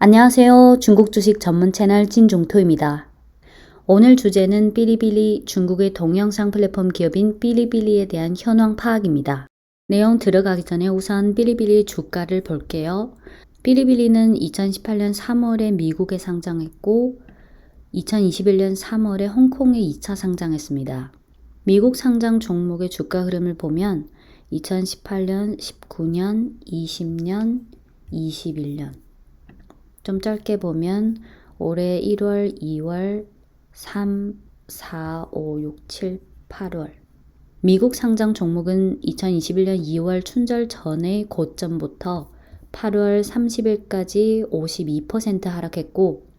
안녕하세요. 중국 주식 전문 채널 찐종토입니다. 오늘 주제는 삐리삐리 중국의 동영상 플랫폼 기업인 삐리삐리에 대한 현황 파악입니다. 내용 들어가기 전에 우선 삐리삐리 주가를 볼게요. 삐리삐리는 2018년 3월에 미국에 상장했고 2021년 3월에 홍콩에 2차 상장했습니다. 미국 상장 종목의 주가 흐름을 보면 2018년, 19년, 20년, 21년 좀 짧게 보면 올해 1월, 2월, 3, 4, 5, 6, 7, 8월 미국 상장 종목은 2021년 2월 춘절 전의 고점부터 8월 30일까지 52% 하락했고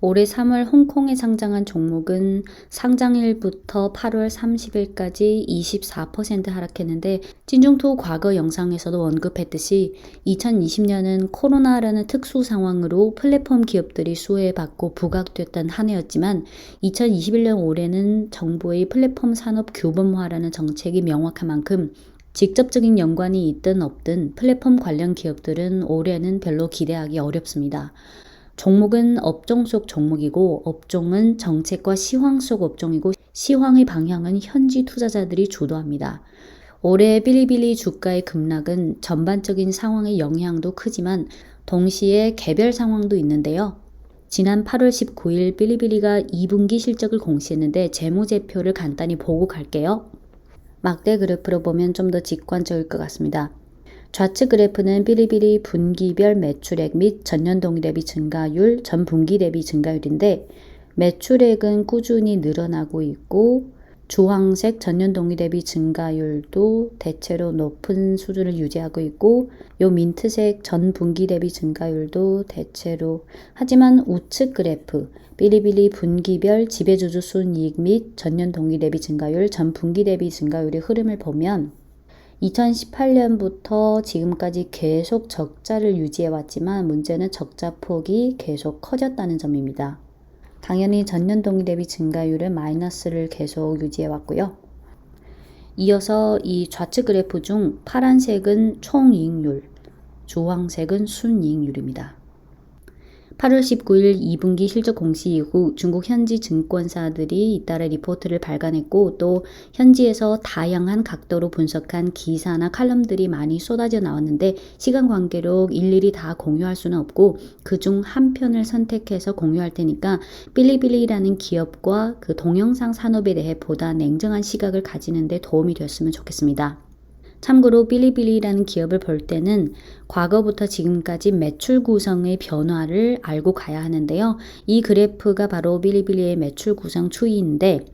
올해 3월 홍콩에 상장한 종목은 상장일부터 8월 30일까지 24% 하락했는데 찐중토 과거 영상에서도 언급했듯이 2020년은 코로나라는 특수 상황으로 플랫폼 기업들이 수혜받고 부각됐던 한 해였지만 2021년 올해는 정부의 플랫폼 산업 규범화라는 정책이 명확한 만큼 직접적인 연관이 있든 없든 플랫폼 관련 기업들은 올해는 별로 기대하기 어렵습니다. 종목은 업종 속 종목이고 업종은 정책과 시황 속 업종이고 시황의 방향은 현지 투자자들이 주도합니다. 올해 삐리삐리 주가의 급락은 전반적인 상황의 영향도 크지만 동시에 개별 상황도 있는데요. 지난 8월 19일 삐리삐리가 2분기 실적을 공시했는데 재무제표를 간단히 보고 갈게요. 막대 그래프로 보면 좀 더 직관적일 것 같습니다. 좌측 그래프는 삐리삐리 분기별 매출액 및 전년 동기 대비 증가율, 전 분기 대비 증가율인데 매출액은 꾸준히 늘어나고 있고 주황색 전년 동기 대비 증가율도 대체로 높은 수준을 유지하고 있고 요 민트색 전 분기 대비 증가율도 대체로 하지만 우측 그래프 삐리삐리 분기별 지배주주 순이익 및 전년 동기 대비 증가율, 전 분기 대비 증가율의 흐름을 보면 2018년부터 지금까지 계속 적자를 유지해왔지만 문제는 적자 폭이 계속 커졌다는 점입니다. 당연히 전년 동기 대비 증가율은 마이너스를 계속 유지해왔고요. 이어서 이 좌측 그래프 중 파란색은 총이익률, 주황색은 순이익률입니다. 8월 19일 2분기 실적 공시 이후 중국 현지 증권사들이 잇따라 리포트를 발간했고 또 현지에서 다양한 각도로 분석한 기사나 칼럼들이 많이 쏟아져 나왔는데 시간 관계로 일일이 다 공유할 수는 없고 그중 한 편을 선택해서 공유할 테니까 삐리삐리라는 기업과 그 동영상 산업에 대해 보다 냉정한 시각을 가지는 데 도움이 됐으면 좋겠습니다. 참고로 삐리삐리라는 기업을 볼 때는 과거부터 지금까지 매출 구성의 변화를 알고 가야 하는데요. 이 그래프가 바로 삐리삐리의 매출 구성 추이인데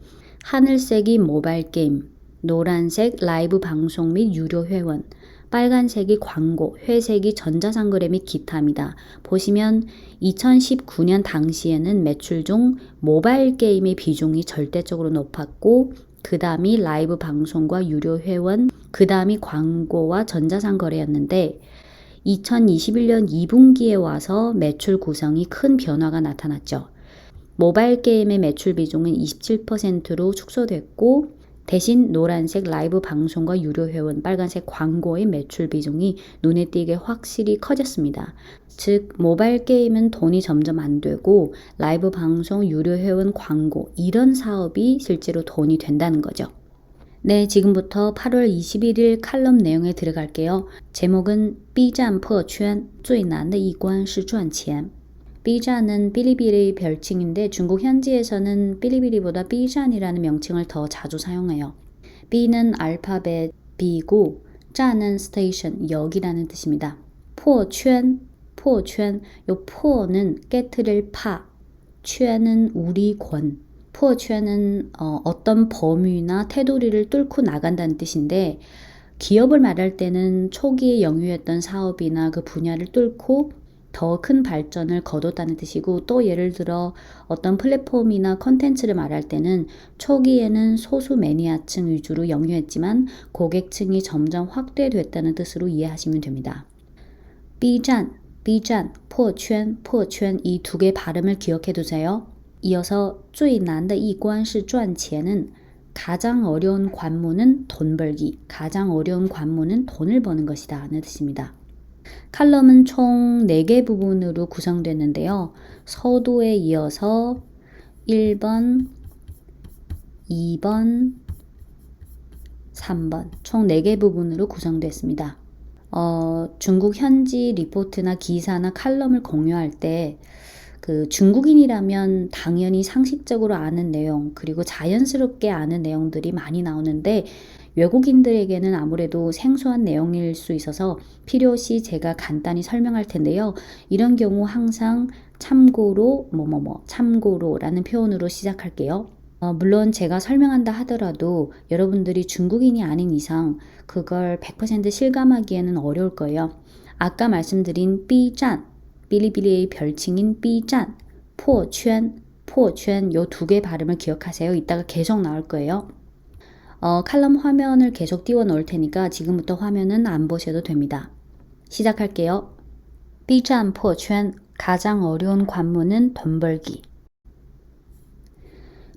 하늘색이 모바일 게임, 노란색 라이브 방송 및 유료 회원, 빨간색이 광고, 회색이 전자상거래 및 기타입니다. 보시면 2019년 당시에는 매출 중 모바일 게임의 비중이 절대적으로 높았고 그 다음이 라이브 방송과 유료 회원, 그 다음이 광고와 전자상 거래였는데 2021년 2분기에 와서 매출 구성이 큰 변화가 나타났죠. 모바일 게임의 매출 비중은 27%로 축소됐고 대신 노란색 라이브 방송과 유료 회원, 빨간색 광고의 매출 비중이 눈에 띄게 확실히 커졌습니다. 즉 모바일 게임은 돈이 점점 안 되고 라이브 방송, 유료 회원, 광고 이런 사업이 실제로 돈이 된다는 거죠. 네, 지금부터 8월 21일 칼럼 내용에 들어갈게요. 제목은 B站破圈最难的一关是赚钱. B站은 삐리삐리 별칭인데 중국 현지에서는 삐리삐리보다 B站이라는 명칭을 더 자주 사용해요. B는 알파벳 B고站은 스테이션, 역이라는 뜻입니다. 破圈, 破圈, 요 포는 깨트릴 파,圈은 우리 권. 포圈은 어떤 범위나 테두리를 뚫고 나간다는 뜻인데 기업을 말할 때는 초기에 영유했던 사업이나 그 분야를 뚫고 더 큰 발전을 거뒀다는 뜻이고 또 예를 들어 어떤 플랫폼이나 컨텐츠를 말할 때는 초기에는 소수 매니아층 위주로 영유했지만 고객층이 점점 확대됐다는 뜻으로 이해하시면 됩니다. B站, B站, 破圈, 破圈 이 두 개 발음을 기억해 두세요. 이어서 最难的一关是赚钱은 가장 어려운 관문은 돈 벌기, 가장 어려운 관문은 돈을 버는 것이다 하는 뜻입니다. 칼럼은 총 4개 부분으로 구성됐는데요. 서도에 이어서 1번, 2번, 3번 총 4개 부분으로 구성됐습니다. 중국 현지 리포트나 기사나 칼럼을 공유할 때 그 중국인이라면 당연히 상식적으로 아는 내용 그리고 자연스럽게 아는 내용들이 많이 나오는데 외국인들에게는 아무래도 생소한 내용일 수 있어서 필요시 제가 간단히 설명할 텐데요. 이런 경우 항상 참고로 참고로라는 표현으로 시작할게요. 물론 제가 설명한다 하더라도 여러분들이 중국인이 아닌 이상 그걸 100% 실감하기에는 어려울 거예요. 아까 말씀드린 B站, 비리비리의 별칭인 B站, 포圈, 포圈 요 2개 발음을 기억하세요. 이따가 계속 나올 거예요. 칼럼 화면을 계속 띄워 놓을 테니까 지금부터 화면은 안 보셔도 됩니다. 시작할게요. B站포圈 가장 어려운 관문은 돈 벌기.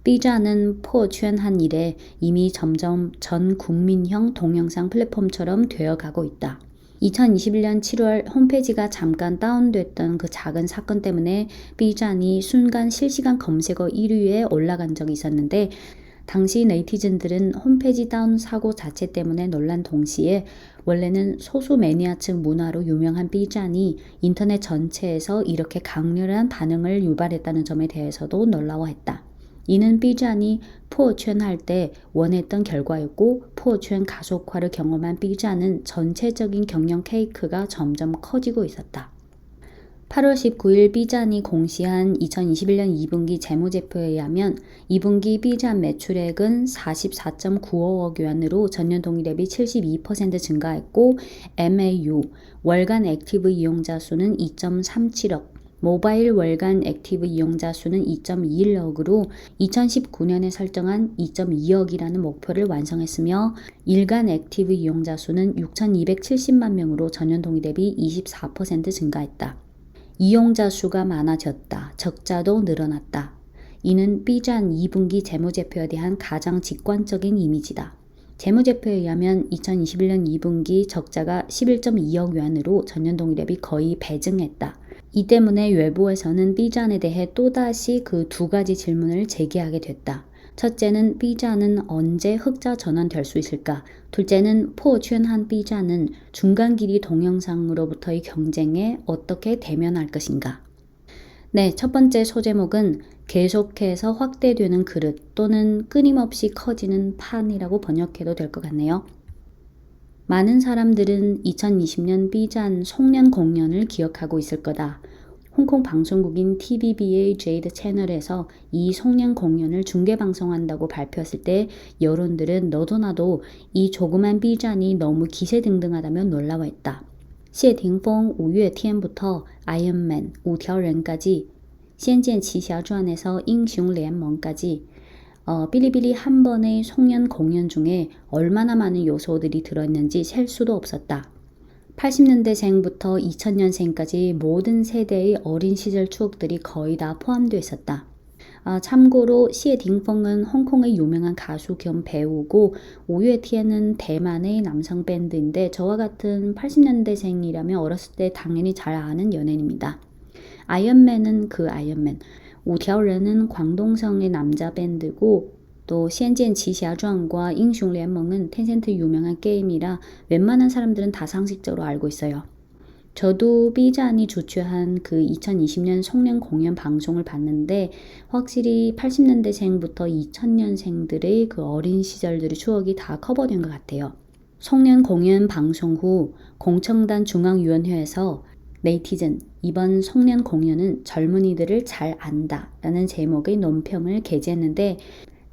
B站은 포圈한 이래 이미 점점 전 국민형 동영상 플랫폼처럼 되어가고 있다. 2021년 7월 홈페이지가 잠깐 다운됐던 그 작은 사건 때문에 B站이 순간 실시간 검색어 1위에 올라간 적이 있었는데 당시 네티즌들은 홈페이지 다운 사고 자체 때문에 놀란 동시에 원래는 소수 매니아층 문화로 유명한 B站이 인터넷 전체에서 이렇게 강렬한 반응을 유발했다는 점에 대해서도 놀라워했다. 이는 B站이 포圈할 때 원했던 결과였고 포圈 가속화를 경험한 B站은 전체적인 경영 케이크가 점점 커지고 있었다. 8월 19일 B站이 공시한 2021년 2분기 재무제표에 의하면 2분기 B站매출액은 44.95억 위안으로 전년 동기 대비 72% 증가했고 MAU, 월간 액티브 이용자 수는 2.37억, 모바일 월간 액티브 이용자 수는 2.21억으로 2019년에 설정한 2.2억이라는 목표를 완성했으며 일간 액티브 이용자 수는 6,270만 명으로 전년 동기 대비 24% 증가했다. 이용자 수가 많아졌다. 적자도 늘어났다. 이는 B站 2분기 재무제표에 대한 가장 직관적인 이미지다. 재무제표에 의하면 2021년 2분기 적자가 11.2억 위안으로 전년 동기 대비 거의 배증했다. 이 때문에 외부에서는 B站에 대해 또다시 그 2가지 질문을 제기하게 됐다. 첫째는 B站은 언제 흑자 전환될 수 있을까? 둘째는 포圈한 B站은 중간 길이 동영상으로부터의 경쟁에 어떻게 대면할 것인가? 네, 첫 번째 소제목은 계속해서 확대되는 그릇 또는 끊임없이 커지는 판이라고 번역해도 될 것 같네요. 많은 사람들은 2020년 B站송년 공연을 기억하고 있을 거다. 홍콩 방송국인 TVB의 제이드 채널에서 이 송년 공연을 중계방송한다고 발표했을 때 여론들은 너도 나도 이 조그만 B站이 너무 기세등등하다며 놀라워했다. 谢霆锋 5月天부터 아이언맨 5条人까지 仙剑奇侠传에서英雄联盟까지 삐리삐리 한 번의 송년 공연 중에 얼마나 많은 요소들이 들어있는지 셀 수도 없었다. 80년대생부터 2000년생까지 모든 세대의 어린 시절 추억들이 거의 다 포함되어 있었다. 참고로 시에딩펑은 홍콩의 유명한 가수 겸 배우고 5月天은 대만의 남성 밴드인데 저와 같은 80년대생이라면 어렸을 때 당연히 잘 아는 연예인입니다. 아이언맨은 그 아이언맨, 5条人은 광동성의 남자 밴드고 또 仙剑奇侠传과英雄联盟은 텐센트 유명한 게임이라 웬만한 사람들은 다 상식적으로 알고 있어요. 저도 B站이 주최한 그 2020년 송년 공연 방송을 봤는데 확실히 80년대생부터 2000년생들의 그 어린 시절들의 추억이 다 커버된 것 같아요. 송년 공연 방송 후 공청단 중앙위원회에서 네티즌 이번 송년 공연은 젊은이들을 잘 안다 라는 제목의 논평을 게재했는데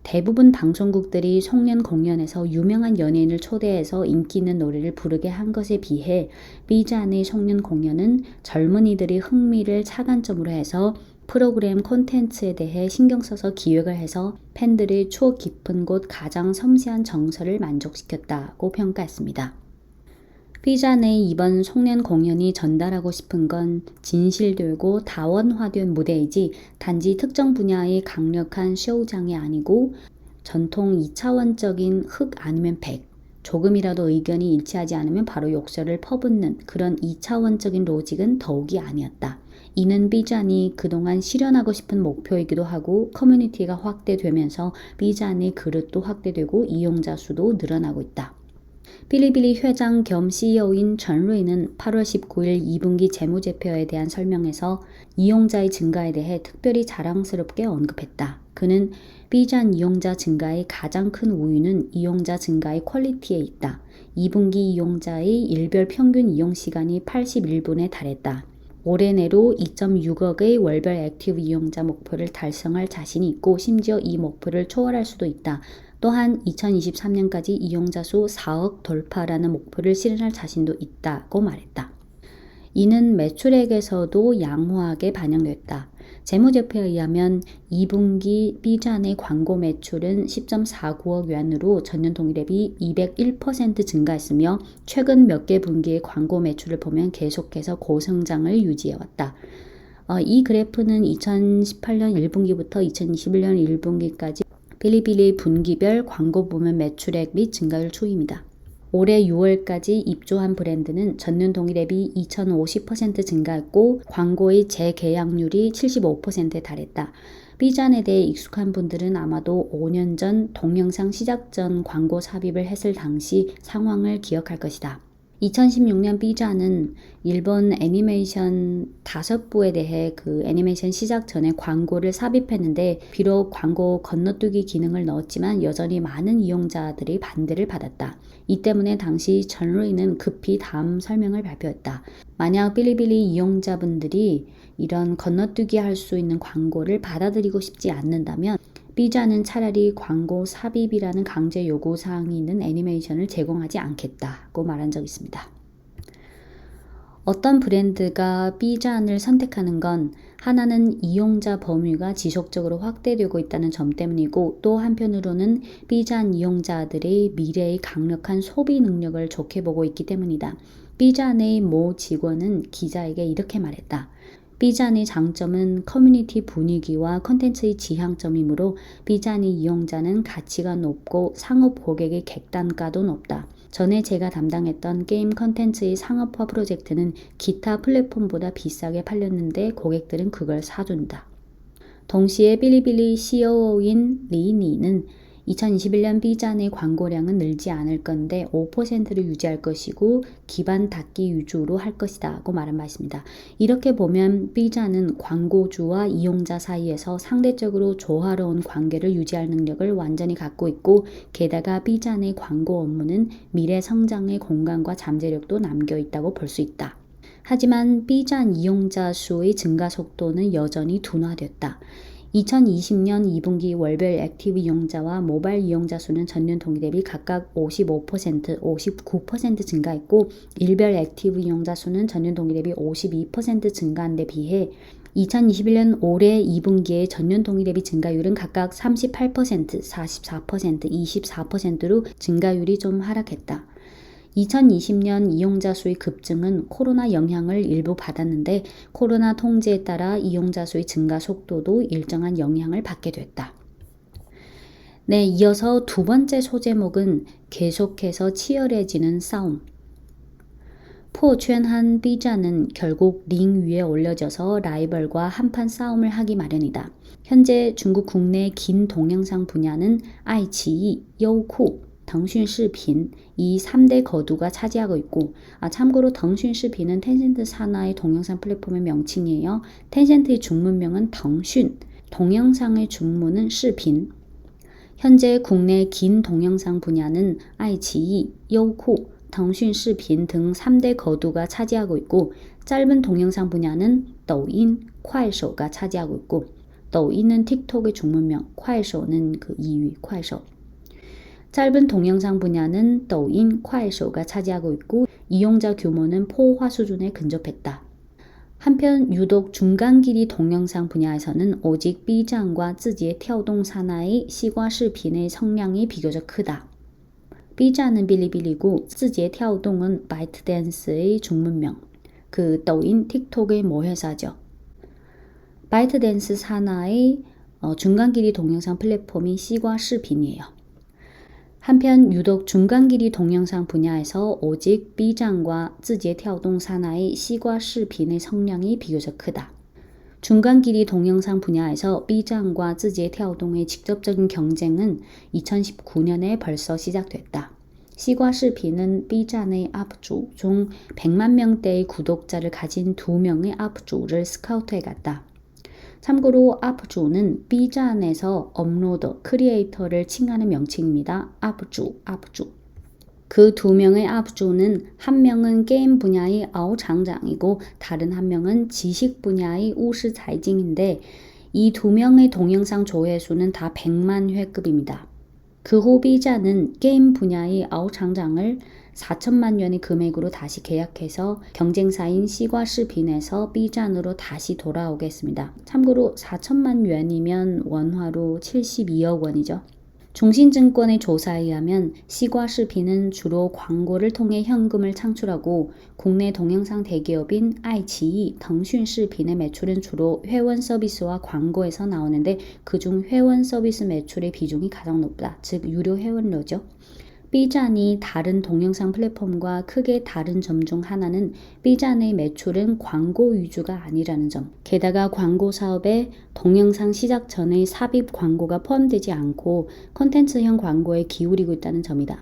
대부분 방송국들이 송년 공연에서 유명한 연예인을 초대해서 인기 있는 노래를 부르게 한 것에 비해 B站의 송년 공연은 젊은이들의 흥미를 차관점으로 해서 프로그램 콘텐츠에 대해 신경 써서 기획을 해서 팬들의 추억 깊은 곳 가장 섬세한 정서를 만족시켰다고 평가했습니다. B站의 이번 송년 공연이 전달하고 싶은 건 진실되고 다원화된 무대이지 단지 특정 분야의 강력한 쇼장이 아니고 전통 2차원적인 흑 아니면 백, 조금이라도 의견이 일치하지 않으면 바로 욕설을 퍼붓는 그런 2차원적인 로직은 더욱이 아니었다. 이는 B잔이 그동안 실현하고 싶은 목표이기도 하고 커뮤니티가 확대되면서 B잔의 그릇도 확대되고 이용자 수도 늘어나고 있다. 빌리빌리 회장 겸 CEO인 전루이는 8월 19일 2분기 재무제표에 대한 설명에서 이용자의 증가에 대해 특별히 자랑스럽게 언급했다. 그는 B잔 이용자 증가의 가장 큰 우위는 이용자 증가의 퀄리티에 있다. 2분기 이용자의 일별 평균 이용 시간이 81분에 달했다. 올해 내로 2.6억의 월별 액티브 이용자 목표를 달성할 자신이 있고 심지어 이 목표를 초월할 수도 있다. 또한 2023년까지 이용자 수 4억 돌파라는 목표를 실현할 자신도 있다고 말했다. 이는 매출액에서도 양호하게 반영됐다. 재무제표에 의하면 2분기 B잔의 광고 매출은 10.49억 위안으로 전년 동기 대비 201% 증가했으며 최근 몇 개 분기의 광고 매출을 보면 계속해서 고성장을 유지해왔다. 이 그래프는 2018년 1분기부터 2021년 1분기까지 빌리빌리 분기별 광고 부문 매출액 및 증가율 추이입니다. 올해 6월까지 입주한 브랜드는 전년 동기 대비 2050% 증가했고 광고의 재계약률이 75%에 달했다. B잔에 대해 익숙한 분들은 아마도 5년 전 동영상 시작 전 광고 삽입을 했을 당시 상황을 기억할 것이다. 2016년 B잔은 일본 애니메이션 5부에 대해 그 애니메이션 시작 전에 광고를 삽입했는데 비록 광고 건너뛰기 기능을 넣었지만 여전히 많은 이용자들이 반대를 받았다. 이 때문에 당시 전루이는 급히 다음 설명을 발표했다. 만약 빌리빌리 이용자분들이 이런 건너뛰기 할 수 있는 광고를 받아들이고 싶지 않는다면 B잔은 차라리 광고 삽입이라는 강제 요구사항이 있는 애니메이션을 제공하지 않겠다고 말한 적이 있습니다. 어떤 브랜드가 B잔을 선택하는 건 하나는 이용자 범위가 지속적으로 확대되고 있다는 점 때문이고 또 한편으로는 B잔 이용자들의 미래의 강력한 소비 능력을 좋게 보고 있기 때문이다. B잔의 모 직원은 기자에게 이렇게 말했다. B잔의 장점은 커뮤니티 분위기와 콘텐츠의 지향점이므로 B잔의 이용자는 가치가 높고 상업 고객의 객단가도 높다. 전에 제가 담당했던 게임 콘텐츠의 상업화 프로젝트는 기타 플랫폼보다 비싸게 팔렸는데 고객들은 그걸 사준다. 동시에 빌리빌리 COO인 리니는 2021년 B잔의 광고량은 늘지 않을 건데 5%를 유지할 것이고 기반 닫기 위주로 할 것이다 고 말한 바 있습니다. 이렇게 보면 B잔은 광고주와 이용자 사이에서 상대적으로 조화로운 관계를 유지할 능력을 완전히 갖고 있고 게다가 B잔의 광고 업무는 미래 성장의 공간과 잠재력도 남겨 있다고 볼 수 있다. 하지만 B잔 이용자 수의 증가 속도는 여전히 둔화됐다. 2020년 2분기 월별 액티브 이용자와 모바일 이용자 수는 전년 동기 대비 각각 55%, 59% 증가했고 일별 액티브 이용자 수는 전년 동기 대비 52% 증가한 데 비해 2021년 올해 2분기의 전년 동기 대비 증가율은 각각 38%, 44%, 24%로 증가율이 좀 하락했다. 2020년 이용자 수의 급증은 코로나 영향을 일부 받았는데 코로나 통제에 따라 이용자 수의 증가 속도도 일정한 영향을 받게 됐다. 네, 이어서 두 번째 소제목은 계속해서 치열해지는 싸움. 포圈한 B잔은 결국 링 위에 올려져서 라이벌과 한판 싸움을 하기 마련이다. 현재 중국 국내 긴 동영상 분야는 아이치이, 요쿠,腾讯视频이 3대 거두가 차지하고 있고 참고로腾讯视频은 텐센트 산하의 동영상 플랫폼의 명칭이에요. 텐센트의 중문명은腾讯, 동영상의 중문은 视频. 현재 국내 긴 동영상 분야는 아이치이, 요쿠,腾讯视频등 3대 거두가 차지하고 있고 짧은 동영상 분야는抖音, 快手가 차지하고 있고抖音은 틱톡의 중문명, 快手는 그 2위, 快手. 짧은 동영상 분야는抖音, 快手가 차지하고 있고 이용자 규모는 포화 수준에 근접했다. 한편 유독 중간 길이 동영상 분야에서는 오직 B잔과 쯔지의跳动 산하의 시과视频의 성량이 비교적 크다. B잔은 빌리빌리고 쯔지의跳动은 바이트댄스의 중문명, 그抖音, 틱톡의 모회사죠. 바이트댄스 산하의 중간 길이 동영상 플랫폼이 시과 视频이에요. 한편 유독 중간 길이 동영상 분야에서 오직 B站과字节跳动 산하의 시과视频의 성량이 비교적 크다. 중간 길이 동영상 분야에서 B站과字节跳动의 직접적인 경쟁은 2019년에 벌써 시작됐다. 시과视频은 B站의 UP主 중 100만 명대의 구독자를 가진 2명의 UP主를 스카우트해갔다. 참고로 UP主는 B站에서 업로더, 크리에이터를 칭하는 명칭입니다. UP主. 그 2명의 UP主는 한 명은 게임 분야의 아오장장이고 다른 한 명은 지식 분야의 우시자이징인데 이 2명의 동영상 조회수는 다 100만 회급입니다. 그 후 B站은 게임 분야의 아오장장을 4천만元의 금액으로 다시 계약해서 경쟁사인 시과视频에서 B站으로 다시 돌아오겠습니다. 참고로 4천만元이면 원화로 72억 원이죠. 중신증권의 조사에 의하면 시과视频은 주로 광고를 통해 현금을 창출하고 국내 동영상 대기업인 아이치이,腾讯视频의 매출은 주로 회원 서비스와 광고에서 나오는데 그중 회원 서비스 매출의 비중이 가장 높다. 즉 유료 회원료죠. B站이 다른 동영상 플랫폼과 크게 다른 점 중 하나는 B站의 매출은 광고 위주가 아니라는 점. 게다가 광고 사업에 동영상 시작 전의 삽입 광고가 포함되지 않고 콘텐츠형 광고에 기울이고 있다는 점이다.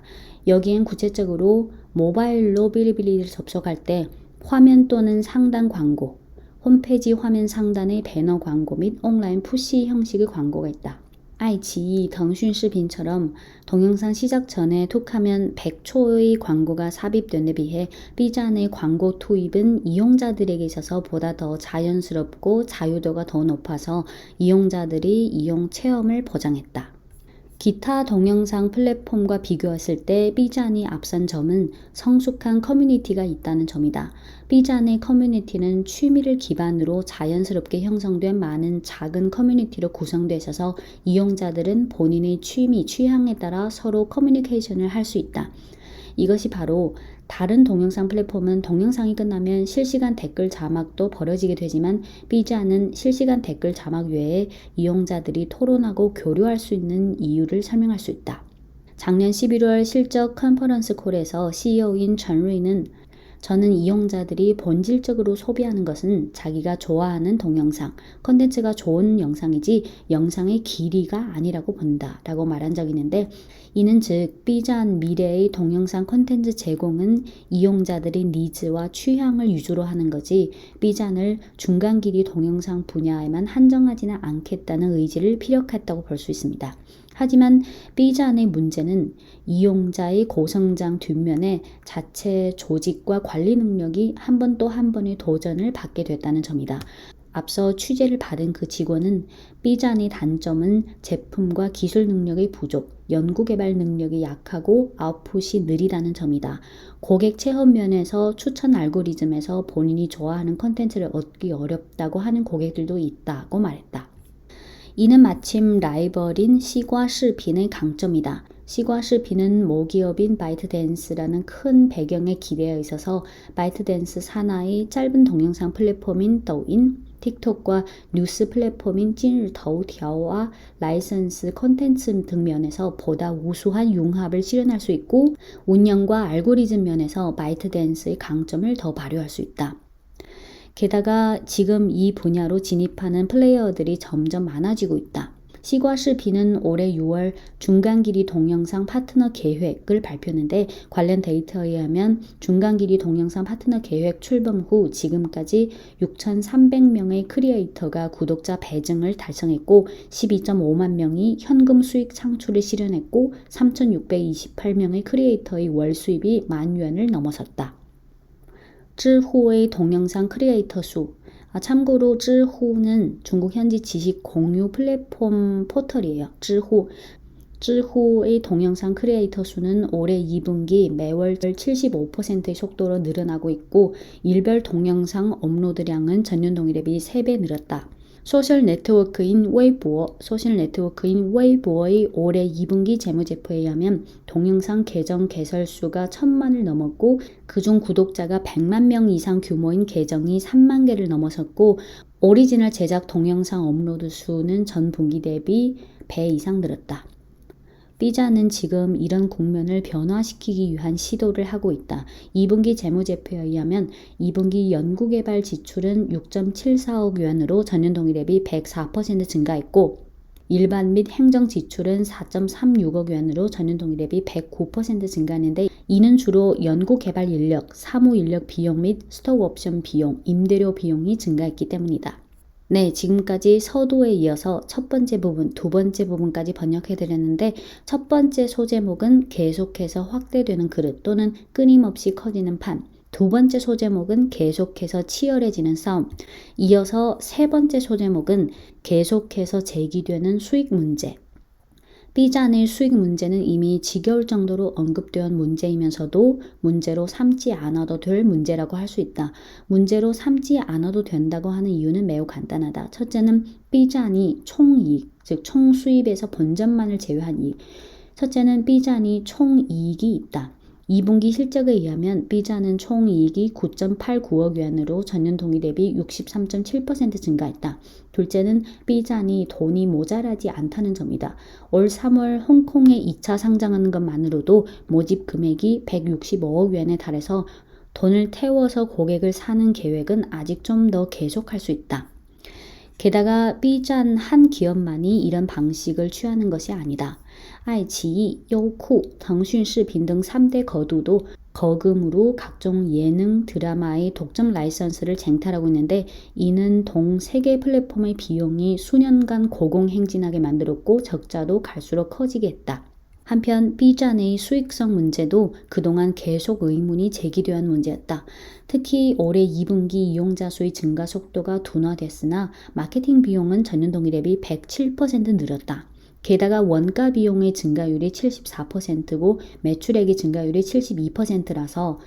여기엔 구체적으로 모바일로 비리비리를 접속할 때 화면 또는 상단 광고, 홈페이지 화면 상단의 배너 광고 및 온라인 푸시 형식의 광고가 있다. 아이치이,腾讯视频처럼 동영상 시작 전에 톡하면 100초의 광고가 삽입된 데 비해 B站의 광고 투입은 이용자들에게 있어서 보다 더 자연스럽고 자유도가 더 높아서 이용자들이 이용 체험을 보장했다. 기타 동영상 플랫폼과 비교했을 때 B站이 앞선 점은 성숙한 커뮤니티가 있다는 점이다. B站의 커뮤니티는 취미를 기반으로 자연스럽게 형성된 많은 작은 커뮤니티로 구성되어 있어서 이용자들은 본인의 취미, 취향에 따라 서로 커뮤니케이션을 할 수 있다. 이것이 바로 다른 동영상 플랫폼은 동영상이 끝나면 실시간 댓글 자막도 벌어지게 되지만 B站은 실시간 댓글 자막 외에 이용자들이 토론하고 교류할 수 있는 이유를 설명할 수 있다. 작년 11월 실적 컨퍼런스 콜에서 CEO인 전루이는 저는 이용자들이 본질적으로 소비하는 것은 자기가 좋아하는 동영상, 콘텐츠가 좋은 영상이지 영상의 길이가 아니라고 본다 라고 말한 적이 있는데 이는 즉 B站미래의 동영상 콘텐츠 제공은 이용자들의 니즈와 취향을 위주로 하는 거지 B站을 중간 길이 동영상 분야에만 한정하지는 않겠다는 의지를 피력했다고 볼 수 있습니다. 하지만 B站의 문제는 이용자의 고성장 뒷면에 자체 조직과 관리 능력이 한 번 또 한 번의 도전을 받게 됐다는 점이다. 앞서 취재를 받은 그 직원은 B站의 단점은 제품과 기술 능력의 부족, 연구개발 능력이 약하고 아웃풋이 느리다는 점이다. 고객 체험 면에서 추천 알고리즘에서 본인이 좋아하는 콘텐츠를 얻기 어렵다고 하는 고객들도 있다고 말했다. 이는 마침 라이벌인 시과视频의 강점이다. 시과视频은 모기업인 바이트댄스라는 큰 배경에 기대어 있어서 바이트댄스 산하의 짧은 동영상 플랫폼인抖音, 틱톡과 뉴스 플랫폼인 今日头条와 라이선스 콘텐츠 등 면에서 보다 우수한 융합을 실현할 수 있고 운영과 알고리즘 면에서 바이트댄스의 강점을 더 발휘할 수 있다. 게다가 지금 이 분야로 진입하는 플레이어들이 점점 많아지고 있다. 시과视频은 올해 6월 중간 길이 동영상 파트너 계획을 발표했는데 관련 데이터에 의하면 중간 길이 동영상 파트너 계획 출범 후 지금까지 6,300명의 크리에이터가 구독자 배증을 달성했고 12.5만 명이 현금 수익 창출을 실현했고 3,628명의 크리에이터의 월 수입이 10,000元을 넘어섰다. 知乎의 동영상 크리에이터 수. 참고로 知乎는 중국 현지 지식 공유 플랫폼 포털이에요. 知乎. 知乎의 동영상 크리에이터 수는 올해 2분기 매월 75%의 속도로 늘어나고 있고 일별 동영상 업로드량은 전년 동기 대비 3배 늘었다. 소셜 네트워크인 웨이보의 올해 2분기 재무제표에 의하면 동영상 계정 개설수가 1,000만을 넘었고 그중 구독자가 100만 명 이상 규모인 계정이 3만 개를 넘어섰고 오리지널 제작 동영상 업로드 수는 전 분기 대비 배 이상 늘었다. B자는 지금 이런 국면을 변화시키기 위한 시도를 하고 있다. 2분기 재무제표에 의하면 2분기 연구개발 지출은 6.74억 위안으로 전년 동기 대비 104% 증가했고 일반 및 행정 지출은 4.36억 위안으로 전년 동기 대비 109% 증가했는데 이는 주로 연구개발 인력, 사무 인력 비용 및 스톡옵션 비용, 임대료 비용이 증가했기 때문이다. 네, 지금까지 서두에 이어서 첫 번째 부분, 두 번째 부분까지 번역해드렸는데 첫 번째 소제목은 계속해서 확대되는 그릇 또는 끊임없이 커지는 판, 두 번째 소제목은 계속해서 치열해지는 싸움, 이어서 세 번째 소제목은 계속해서 제기되는 수익 문제. B자의 수익 문제는 이미 지겨울 정도로 언급되어 문제이면서도 문제로 삼지 않아도 될 문제라고 할 수 있다. 문제로 삼지 않아도 된다고 하는 이유는 매우 간단하다. 첫째는 B자니 총이익, 즉 총수입에서 본전만을 제외한 이익. 첫째는 B자니 총이익이 있다. 2분기 실적에 의하면 B자는 총이익이 9.89억 위안으로 전년 동기 대비 63.7% 증가했다. 둘째는 B자니 돈이 모자라지 않다는 점이다. 올 3월 홍콩에 2차 상장하는 것만으로도 모집 금액이 165억 위안에 달해서 돈을 태워서 고객을 사는 계획은 아직 좀 더 계속할 수 있다. 게다가 B잔 한 기업만이 이런 방식을 취하는 것이 아니다. 아이치이, 요쿠,腾讯视频등 3대 거두도 거금으로 각종 예능, 드라마의 독점 라이선스를 쟁탈하고 있는데 이는 동 3개 플랫폼의 비용이 수년간 고공행진하게 만들었고 적자도 갈수록 커지게 했다. 한편 B잔의 수익성 문제도 그동안 계속 의문이 제기되어 문제였다. 특히 올해 2분기 이용자 수의 증가 속도가 둔화됐으나 마케팅 비용은 전년 동기 대비 107% 늘었다. 게다가 원가 비용의 증가율이 74%고 매출액의 증가율이 72%라서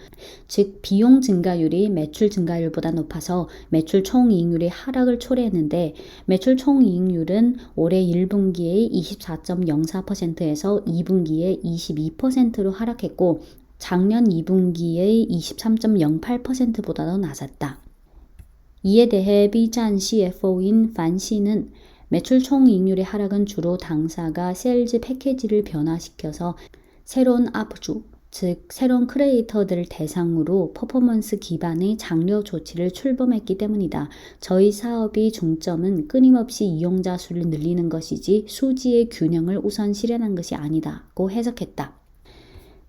즉 비용 증가율이 매출 증가율보다 높아서 매출 총이익률이 하락을 초래했는데 매출 총이익률은 올해 1분기에 24.04%에서 2분기에 22%로 하락했고 작년 2분기의 23.08%보다 더 낮았다. 이에 대해 B잔 CFO인 반 씨는 매출 총이익률의 하락은 주로 당사가 세일즈 패키지를 변화시켜서 새로운 업주, 즉 새로운 크리에이터들을 대상으로 퍼포먼스 기반의 장려 조치를 출범했기 때문이다. 저희 사업의 중점은 끊임없이 이용자 수를 늘리는 것이지 수지의 균형을 우선 실현한 것이 아니다고 해석했다.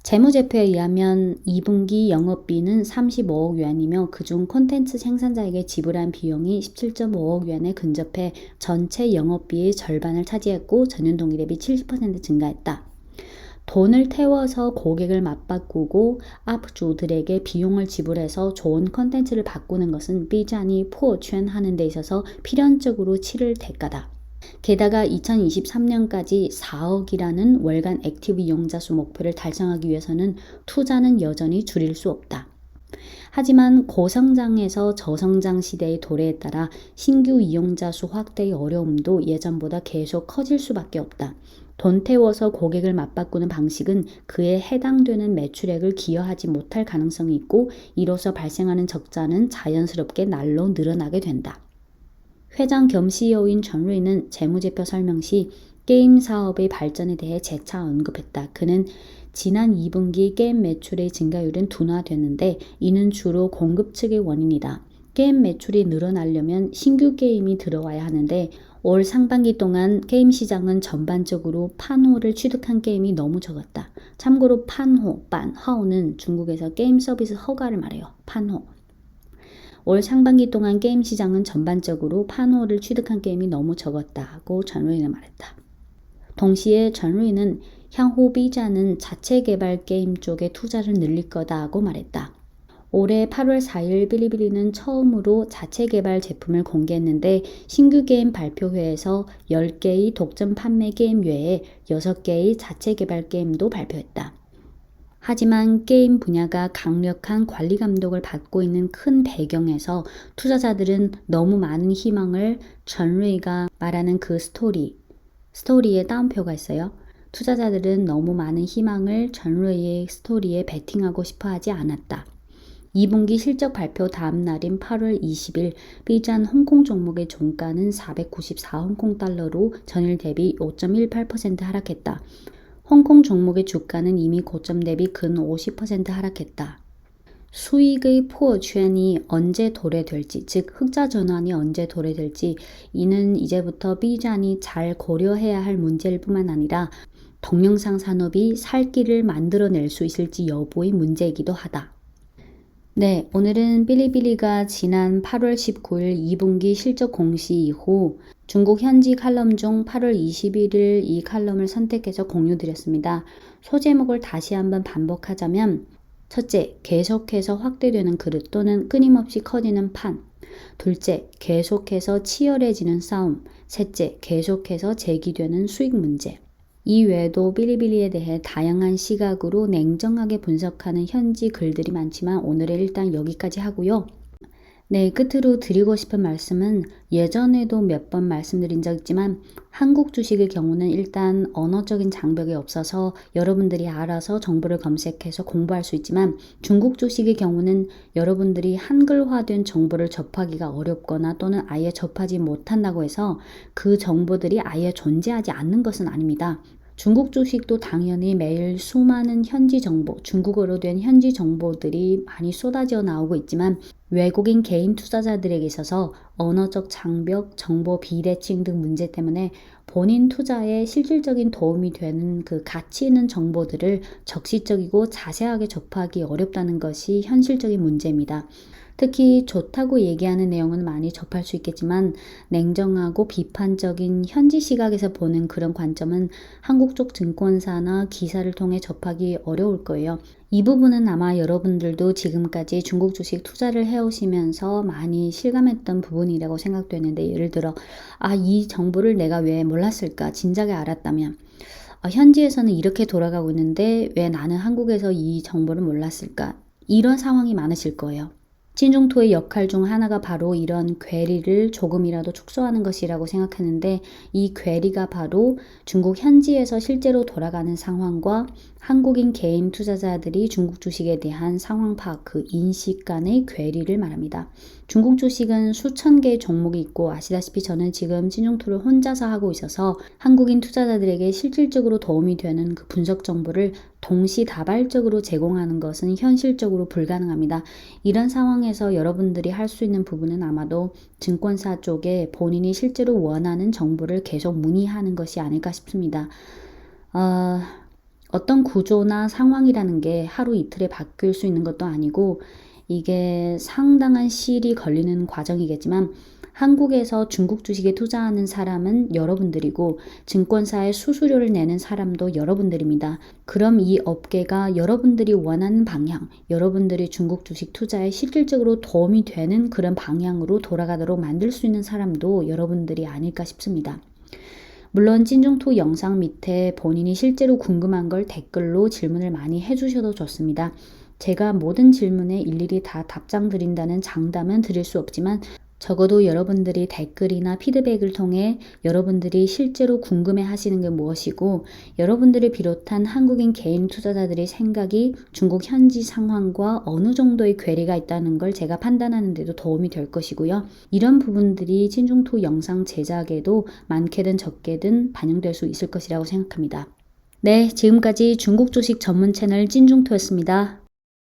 재무제표에 의하면 2분기 영업비는 35억 위안이며 그중 콘텐츠 생산자에게 지불한 비용이 17.5억 위안에 근접해 전체 영업비의 절반을 차지했고 전년 동기 대비 70% 증가했다. 돈을 태워서 고객을 맞바꾸고 업주들에게 비용을 지불해서 좋은 콘텐츠를 바꾸는 것은 B잔이 포취하는 데 있어서 필연적으로 치를 대가다. 게다가 2023년까지 4억이라는 월간 액티브 이용자 수 목표를 달성하기 위해서는 투자는 여전히 줄일 수 없다. 하지만 고성장에서 저성장 시대의 도래에 따라 신규 이용자 수 확대의 어려움도 예전보다 계속 커질 수밖에 없다. 돈 태워서 고객을 맞바꾸는 방식은 그에 해당되는 매출액을 기여하지 못할 가능성이 있고 이로써 발생하는 적자는 자연스럽게 날로 늘어나게 된다. 회장 겸 CEO인 전루이는 재무제표 설명 시 게임 사업의 발전에 대해 재차 언급했다. 그는 지난 2분기 게임 매출의 증가율은 둔화됐는데 이는 주로 공급 측의 원인이다. 게임 매출이 늘어나려면 신규 게임이 들어와야 하는데 올 상반기 동안 게임 시장은 전반적으로 판호를 취득한 게임이 너무 적었다. 참고로 판호, 하오는 중국에서 게임 서비스 허가를 말해요. 판호. 올 상반기 동안 게임 시장은 전반적으로 판호를 취득한 게임이 너무 적었다고 전루이는 말했다. 동시에 전루이는 향후 B자는 자체 개발 게임 쪽에 투자를 늘릴 거다고 말했다. 올해 8월 4일 빌리빌리는 처음으로 자체 개발 제품을 공개했는데 신규 게임 발표회에서 10개의 독점 판매 게임 외에 6개의 자체 개발 게임도 발표했다. 하지만 게임 분야가 강력한 관리 감독을 받고 있는 큰 배경에서 투자자들은 너무 많은 희망을 전루이가 말하는 그 스토리에 따옴표가 있어요. 투자자들은 너무 많은 희망을 전루이의 스토리에 베팅하고 싶어 하지 않았다. 2분기 실적 발표 다음 날인 8월 20일 B잔 홍콩 종목의 종가는 494 홍콩달러로 전일 대비 5.18% 하락했다. 홍콩 종목의 주가는 이미 고점 대비 근 50% 하락했다. 수익의 포천이 언제 도래될지, 즉 흑자 전환이 언제 도래될지 이는 이제부터 B잔이 잘 고려해야 할 문제일 뿐만 아니라 동영상 산업이 살 길을 만들어낼 수 있을지 여부의 문제이기도 하다. 네, 오늘은 빌리빌리가 지난 8월 19일 2분기 실적 공시 이후 중국 현지 칼럼 중 8월 21일 이 칼럼을 선택해서 공유드렸습니다. 소제목을 다시 한번 반복하자면 첫째, 계속해서 확대되는 그릇 또는 끊임없이 커지는 판. 둘째, 계속해서 치열해지는 싸움. 셋째, 계속해서 제기되는 수익 문제. 이 외에도 빌리빌리에 대해 다양한 시각으로 냉정하게 분석하는 현지 글들이 많지만 오늘은 일단 여기까지 하고요. 네, 끝으로 드리고 싶은 말씀은 예전에도 몇 번 말씀드린 적 있지만 한국 주식의 경우는 일단 언어적인 장벽이 없어서 여러분들이 알아서 정보를 검색해서 공부할 수 있지만 중국 주식의 경우는 여러분들이 한글화된 정보를 접하기가 어렵거나 또는 아예 접하지 못한다고 해서 그 정보들이 아예 존재하지 않는 것은 아닙니다. 중국 주식도 당연히 매일 수많은 현지 정보, 중국어로 된 현지 정보들이 많이 쏟아져 나오고 있지만 외국인 개인 투자자들에게 있어서 언어적 장벽, 정보 비대칭 등 문제 때문에 본인 투자에 실질적인 도움이 되는 그 가치 있는 정보들을 적시적이고 자세하게 접하기 어렵다는 것이 현실적인 문제입니다. 특히 좋다고 얘기하는 내용은 많이 접할 수 있겠지만 냉정하고 비판적인 현지 시각에서 보는 그런 관점은 한국 쪽 증권사나 기사를 통해 접하기 어려울 거예요. 이 부분은 아마 여러분들도 지금까지 중국 주식 투자를 해오시면서 많이 실감했던 부분이라고 생각되는데 예를 들어 이 정보를 내가 왜 몰랐을까? 진작에 알았다면 현지에서는 이렇게 돌아가고 있는데 왜 나는 한국에서 이 정보를 몰랐을까? 이런 상황이 많으실 거예요. 친중토의 역할 중 하나가 바로 이런 괴리를 조금이라도 축소하는 것이라고 생각하는데 이 괴리가 바로 중국 현지에서 실제로 돌아가는 상황과 한국인 개인 투자자들이 중국 주식에 대한 상황 파악, 그 인식 간의 괴리를 말합니다. 중국 주식은 수천 개의 종목이 있고 아시다시피 저는 지금 친중토를 혼자서 하고 있어서 한국인 투자자들에게 실질적으로 도움이 되는 그 분석 정보를 동시다발적으로 제공하는 것은 현실적으로 불가능합니다. 이런 상황에서 여러분들이 할 수 있는 부분은 아마도 증권사 쪽에 본인이 실제로 원하는 정보를 계속 문의하는 것이 아닐까 싶습니다. 어떤 구조나 상황이라는 게 하루 이틀에 바뀔 수 있는 것도 아니고 이게 상당한 시일이 걸리는 과정이겠지만 한국에서 중국 주식에 투자하는 사람은 여러분들이고 증권사에 수수료를 내는 사람도 여러분들입니다. 그럼 이 업계가 여러분들이 원하는 방향, 여러분들이 중국 주식 투자에 실질적으로 도움이 되는 그런 방향으로 돌아가도록 만들 수 있는 사람도 여러분들이 아닐까 싶습니다. 물론 찐중토 영상 밑에 본인이 실제로 궁금한 걸 댓글로 질문을 많이 해주셔도 좋습니다. 제가 모든 질문에 일일이 다 답장 드린다는 장담은 드릴 수 없지만 적어도 여러분들이 댓글이나 피드백을 통해 여러분들이 실제로 궁금해 하시는 게 무엇이고 여러분들을 비롯한 한국인 개인 투자자들의 생각이 중국 현지 상황과 어느 정도의 괴리가 있다는 걸 제가 판단하는 데도 도움이 될 것이고요. 이런 부분들이 찐중토 영상 제작에도 많게든 적게든 반영될 수 있을 것이라고 생각합니다. 네, 지금까지 중국 주식 전문 채널 찐중토였습니다.